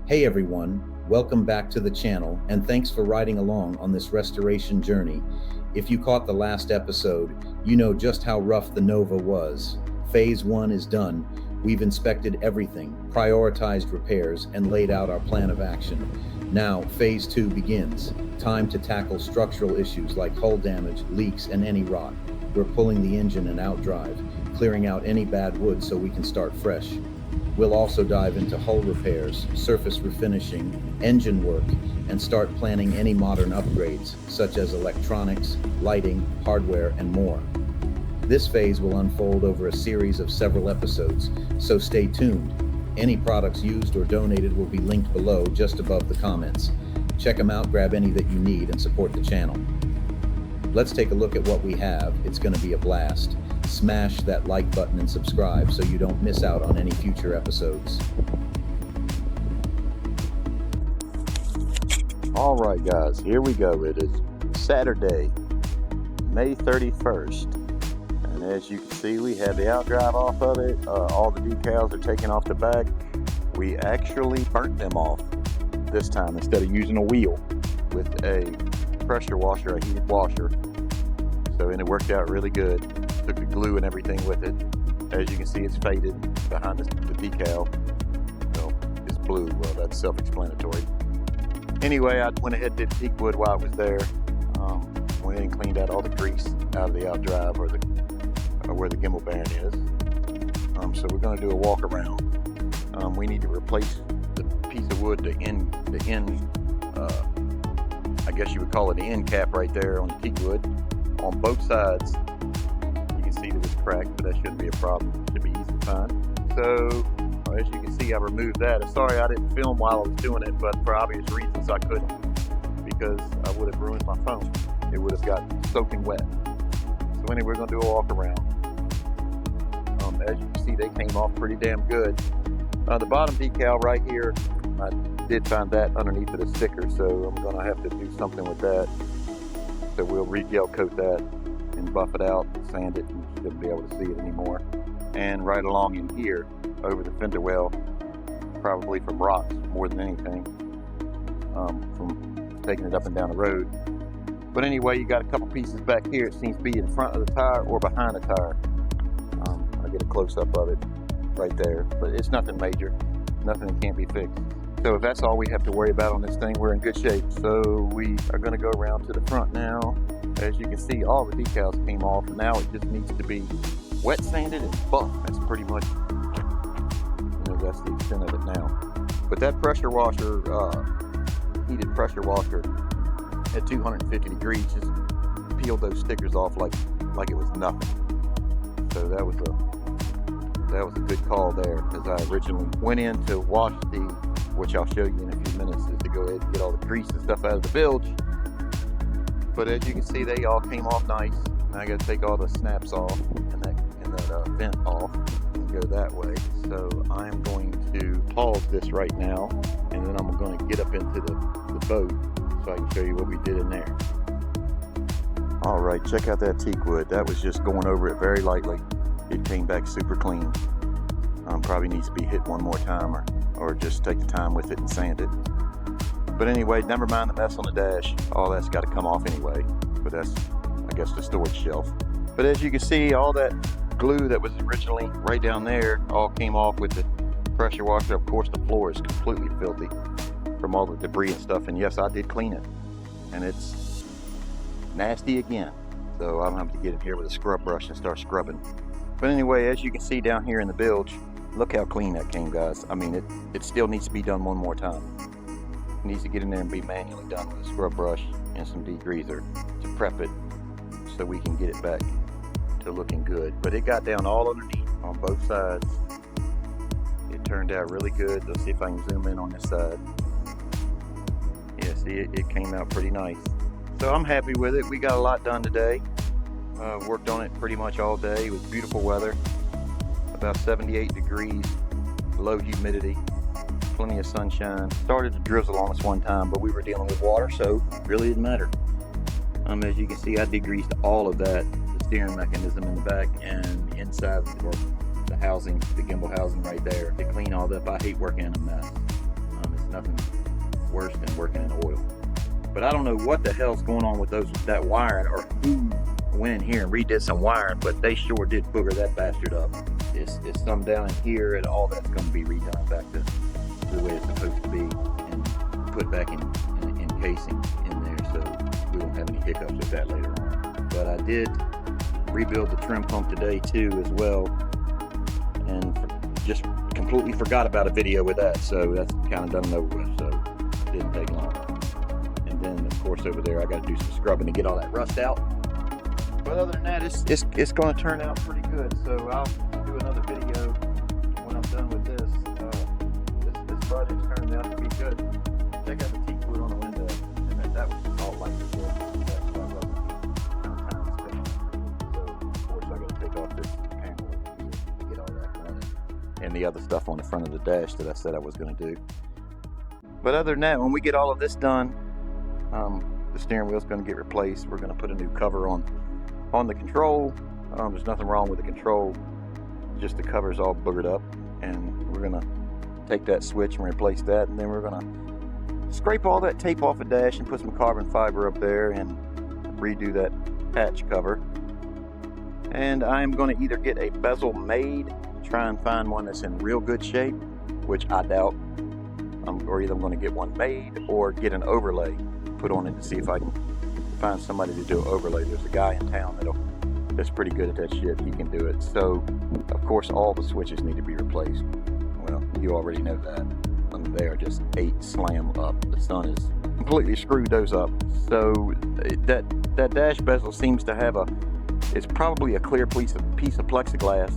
Hey everyone, welcome back to the channel and thanks for riding along on this restoration journey. If you caught the last episode, you know just how rough the Nova was. Phase 1 is done. We've inspected everything, prioritized repairs, and laid out our plan of action. Now, Phase 2 begins. Time to tackle structural issues like hull damage, leaks, and any rot. We're pulling the engine and outdrive, clearing out any bad wood so we can start fresh. We'll also dive into hull repairs, surface refinishing, engine work, and start planning any modern upgrades, such as electronics, lighting, hardware, and more. This phase will unfold over a series of several episodes, so stay tuned. Any products used or donated will be linked below just above the comments. Check them out, grab any that you need, and support the channel. Let's take a look at what we have. It's going to be a blast. Smash that like button and subscribe so you don't miss out on any future episodes. All right, guys, here we go. It is Saturday, May 31st. And as you can see, we have the outdrive off of it. All the decals are taken off the back. We actually burnt them off this time instead of using a wheel with a pressure washer, a heated washer. And it worked out really good. Took the glue and everything with it. As you can see, it's faded behind the decal. So it's blue. Well, that's self-explanatory. Anyway, I went ahead and did teak wood while I was there. Went in and cleaned out all the grease out of the outdrive or where the gimbal bearing is. So we're going to do a walk around. We need to replace the piece of wood, the end. I guess you would call it the end cap right there on the teak wood on both sides. See that it's cracked, but that shouldn't be a problem. It should be easy to find. So as you can see, I removed that. Sorry I didn't film while I was doing it, but for obvious reasons I couldn't, because I would have ruined my phone. It would have got soaking wet. So anyway, we're going to do a walk around. As you can see, they came off pretty damn good. The bottom decal right here, I did find that underneath of the sticker, so I'm going to have to do something with that. So we'll re-gel coat that and buff it out, sand it, and you shouldn't be able to see it anymore. And right along in here, over the fender well, probably from rocks more than anything, from taking it up and down the road. But anyway, you got a couple pieces back here. It seems to be in front of the tire or behind the tire. I'll get a close-up of it right there, but it's nothing major, nothing that can't be fixed. So if that's all we have to worry about on this thing, we're in good shape. So we are going to go around to the front now. As you can see, all the decals came off, and now it just needs to be wet sanded and buffed. That's pretty much, that's the extent of it now. But that pressure washer, heated pressure washer at 250 degrees just peeled those stickers off like it was nothing. So that was a good call there, because I originally went in to wash which I'll show you in a few minutes, is to go ahead and get all the grease and stuff out of the bilge. But as you can see, they all came off nice. Now I got to take all the snaps off and that vent off and go that way. So I'm going to pause this right now, and then I'm going to get up into the boat so I can show you what we did in there. All right, check out that teak wood. That was just going over it very lightly. It came back super clean. Probably needs to be hit one more time, or just take the time with it and sand it. But anyway, never mind the mess on the dash. All that's got to come off anyway. But that's, I guess, the storage shelf. But as you can see, all that glue that was originally right down there all came off with the pressure washer. Of course, the floor is completely filthy from all the debris and stuff. And yes, I did clean it. And it's nasty again. So I'm going to have to get in here with a scrub brush and start scrubbing. But anyway, as you can see down here in the bilge, look how clean that came, guys. I mean, it still needs to be done one more time. Needs to get in there and be manually done with a scrub brush and some degreaser to prep it so we can get it back to looking good. But it got down all underneath on both sides. It turned out really good. Let's see if I can zoom in on this side. Yeah, see, it came out pretty nice. So I'm happy with it. We got a lot done today. Worked on it pretty much all day. It was beautiful weather, about 78 degrees, low humidity, plenty of sunshine. Started to drizzle on us one time, but we were dealing with water, so it really didn't matter. As you can see, I degreased all of that, the steering mechanism in the back and inside, or the housing, the gimbal housing right there, to clean all that up. I hate working in a mess. It's nothing worse than working in oil. But I don't know what the hell's going on with that wiring, or who went in here and redid some wiring, but they sure did booger that bastard up. It's some down in here, and all that's going to be redone back to the way it's supposed to be, and put back in casing in there, so we won't have any hiccups with that later on. But I did rebuild the trim pump today too as well, and just completely forgot about a video with that, so that's kind of done and over with, so it didn't take long. And then of course over there I got to do some scrubbing to get all that rust out. But other than that, it's going to turn out pretty good, so I'll do another video when I'm done with this. This project's turning out to be good. Check out the T-foot on the window, and that was all like this. So of course I got to take off this panel to get all that running, and the other stuff on the front of the dash that I said I was going to do. But other than that, when we get all of this done, the steering wheel's going to get replaced. We're going to put a new cover on the control. There's nothing wrong with the control, just the cover's all boogered up, and we're going to take that switch and replace that, and then we're going to scrape all that tape off the dash and put some carbon fiber up there and redo that hatch cover. And I'm going to either get a bezel made, try and find one that's in real good shape, which I doubt, or either I'm going to get one made or get an overlay put on it to see if I can find somebody to do an overlay. There's a guy in town that's pretty good at that shit. He can do it. So of course all the switches need to be replaced. Well, you already know that. They are just 8 slam up. The sun has completely screwed those up. So that dash bezel seems to have it's probably a clear piece of plexiglass,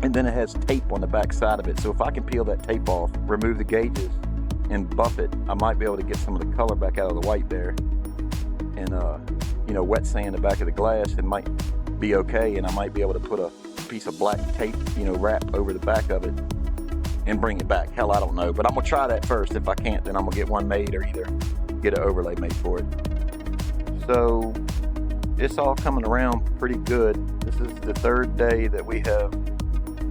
and then it has tape on the back side of it. So if I can peel that tape off, remove the gauges, and buff it, I might be able to get some of the color back out of the white there, and wet sand the back of the glass, and might be okay. And I might be able to put a piece of black tape, wrap over the back of it and bring it back. Hell, I don't know, but I'm gonna try that first. If I can't, then I'm gonna get one made, or either get an overlay made for it. So it's all coming around pretty good. This is the 3rd day that we have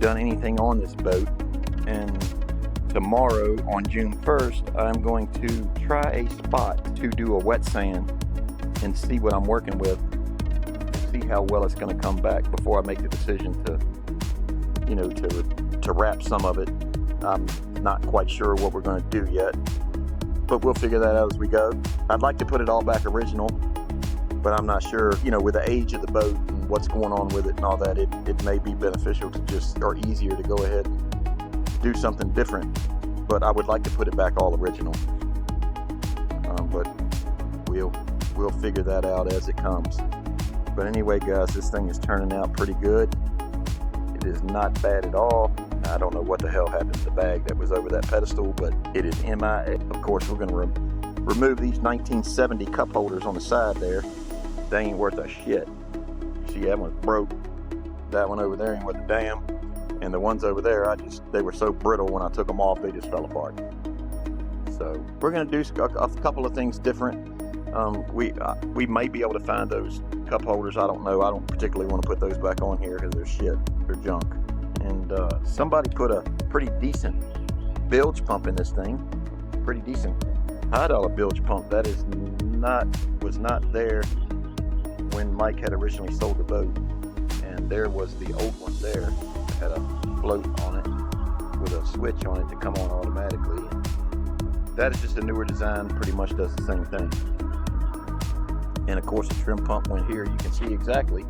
done anything on this boat, and tomorrow on June 1st I'm going to try a spot to do a wet sand and see what I'm working with, and see how well it's going to come back before I make the decision to wrap some of it. I'm not quite sure what we're going to do yet, but we'll figure that out as we go. I'd like to put it all back original, but I'm not sure, with the age of the boat and what's going on with it and all that, it may be beneficial to or easier to go ahead and do something different. But I would like to put it back all original. But we'll figure that out as it comes. But anyway, guys, this thing is turning out pretty good. It is not bad at all. I don't know what the hell happened to the bag that was over that pedestal, but it is MIA. Of course, we're going to remove these 1970 cup holders on the side there. They ain't worth a shit. See, that one broke. That one over there ain't worth a damn. And the ones over there, they were so brittle when I took them off, they just fell apart. So we're going to do a couple of things different. We may be able to find those cup holders. I don't know. I don't particularly want to put those back on here because they're shit. They're junk. And somebody put a pretty decent bilge pump in this thing. Pretty decent $5 bilge pump. That was not there when Mike had originally sold the boat. And there was the old one there. It had a float on it with a switch on it to come on automatically. And that is just a newer design. Pretty much does the same thing. And of course the trim pump went here. You can see exactly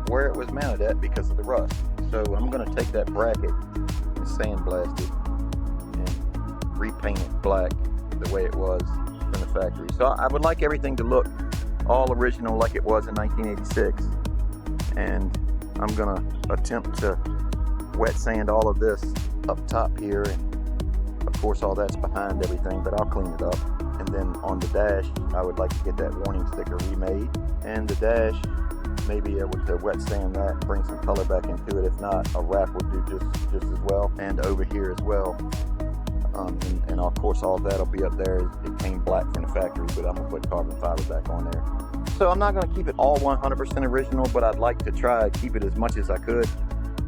where it was mounted at because of the rust. So I'm going to take that bracket and sandblast it and repaint it black the way it was from the factory. So I would like everything to look all original like it was in 1986. And I'm going to attempt to wet sand all of this up top here. And of course all that's behind everything, but I'll clean it up. And then on the dash, I would like to get that warning sticker remade. And the dash, maybe able to wet sand that, bring some color back into it. If not, a wrap would do just as well. And over here as well. And of course all that'll be up there. It came black from the factory, but I'm gonna put carbon fiber back on there. So I'm not gonna keep it all 100% original, but I'd like to try to keep it as much as I could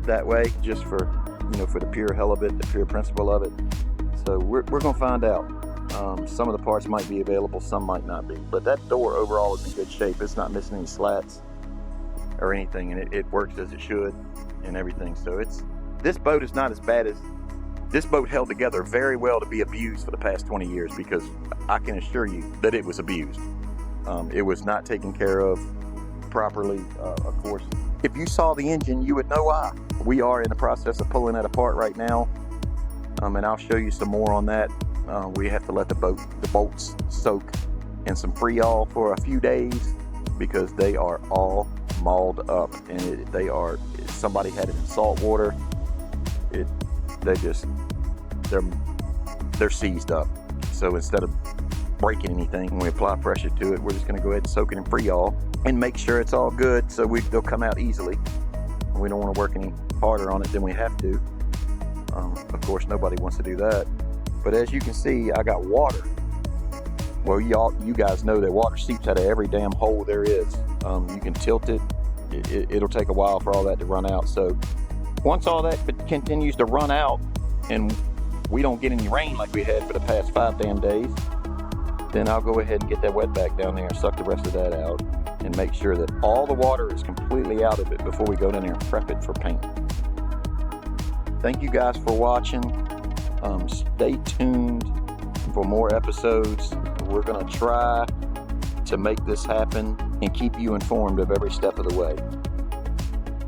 that way, just for the pure hell of it, the pure principle of it. So we're going to find out. Some of the parts might be available, some might not be. But that door overall is in good shape. It's not missing any slats or anything, and it works as it should and everything. So this boat is not as bad as, this boat held together very well to be abused for the past 20 years, because I can assure you that it was abused. It was not taken care of properly. Of course, if you saw the engine, you would know why. We are in the process of pulling that apart right now, and I'll show you some more on that. We have to let the bolts soak in some Freol for a few days, because they are all mauled up, and somebody had it in salt water. They're seized up. So instead of breaking anything when we apply pressure to it, we're just going to go ahead and soak it in Freol and make sure it's all good, so they'll come out easily. We don't want to work any harder on it than we have to. Of course, nobody wants to do that. But as you can see, I got water. Well, you guys know that water seeps out of every damn hole there is. You can tilt it. It'll take a while for all that to run out. So once all that continues to run out and we don't get any rain like we had for the past 5 damn days, then I'll go ahead and get that wetback down there and suck the rest of that out and make sure that all the water is completely out of it before we go down there and prep it for paint. Thank you guys for watching. Stay tuned for more episodes. We're going to try to make this happen and keep you informed of every step of the way.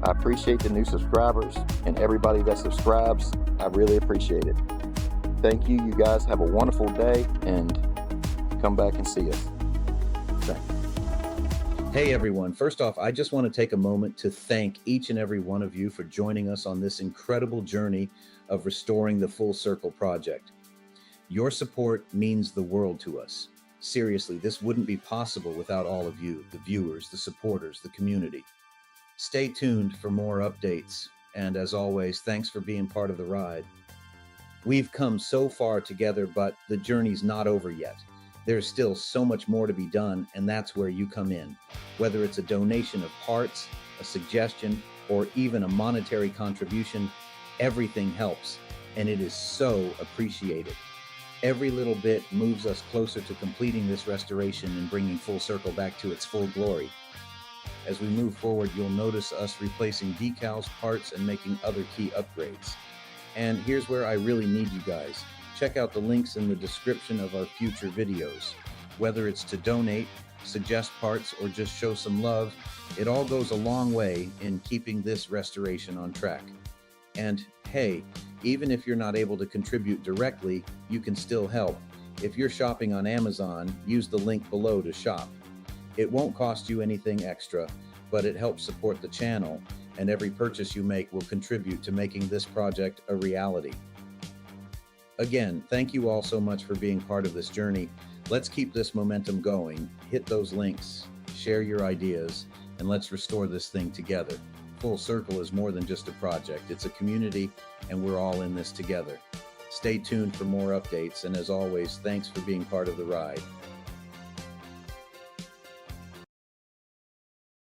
I appreciate the new subscribers and everybody that subscribes. I really appreciate it. Thank you. You guys have a wonderful day, and come back and see us. Thanks. Hey everyone, first off, I just want to take a moment to thank each and every one of you for joining us on this incredible journey of restoring the Full Circle project. Your support means the world to us. Seriously, this wouldn't be possible without all of you, the viewers, the supporters, the community. Stay tuned for more updates, and as always, thanks for being part of the ride. We've come so far together, but the journey's not over yet. There's still so much more to be done, and that's where you come in. Whether it's a donation of parts, a suggestion, or even a monetary contribution, everything helps, and it is so appreciated. Every little bit moves us closer to completing this restoration and bringing Full Circle back to its full glory. As we move forward, you'll notice us replacing decals, parts, and making other key upgrades. And here's where I really need you guys. Check out the links in the description of our future videos. Whether it's to donate, suggest parts, or just show some love, it all goes a long way in keeping this restoration on track. And hey, even if you're not able to contribute directly, you can still help. If you're shopping on Amazon, use the link below to shop. It won't cost you anything extra, but it helps support the channel, and every purchase you make will contribute to making this project a reality. Again, thank you all so much for being part of this journey. Let's keep this momentum going. Hit those links, share your ideas, and let's restore this thing together. Full Circle is more than just a project. It's a community, and we're all in this together. Stay tuned for more updates, and as always, thanks for being part of the ride.